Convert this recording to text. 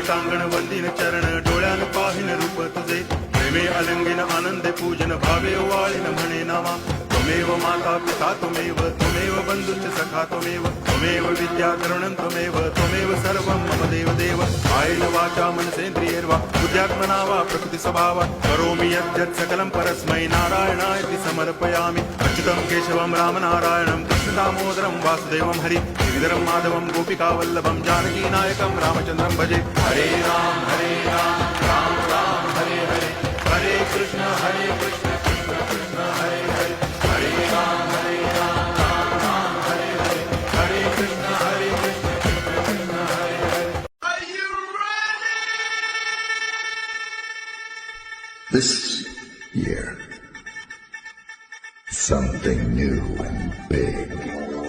देवतांगण वंदिन चरण डोळ्यान पाहिन रूप तुझे प्रेमे अलंगिन आनंदे पूजन भावे वाळीन म्हणे नामा त्वमेव माता पिता त्वमेव बंधुश्च सखा त्वमेव विद्या करुणं त्वमेव सर्वं मम देव कायेन वाचा मनसेन्द्रियैर्वा बुद्ध्यात्मना वा प्रकृति स्वभावात् करोमि यद्यत् सकलं परस्मै नारायणायति समर्पयामि अच्युतं केशवं रामनारायणं कृष्णदामोदरं वासुदेवं हरि श्रीधरं माधवं गोपिकावल्लभं जानकीनायकं रामचन्द्रं भजे हरे राम राम राम हरे हरे हरे कृष्ण कृष्ण कृष्ण हरे हरे हरे राम राम राम हरे हरे हरे कृष्ण कृष्ण कृष्ण हरे हरे. This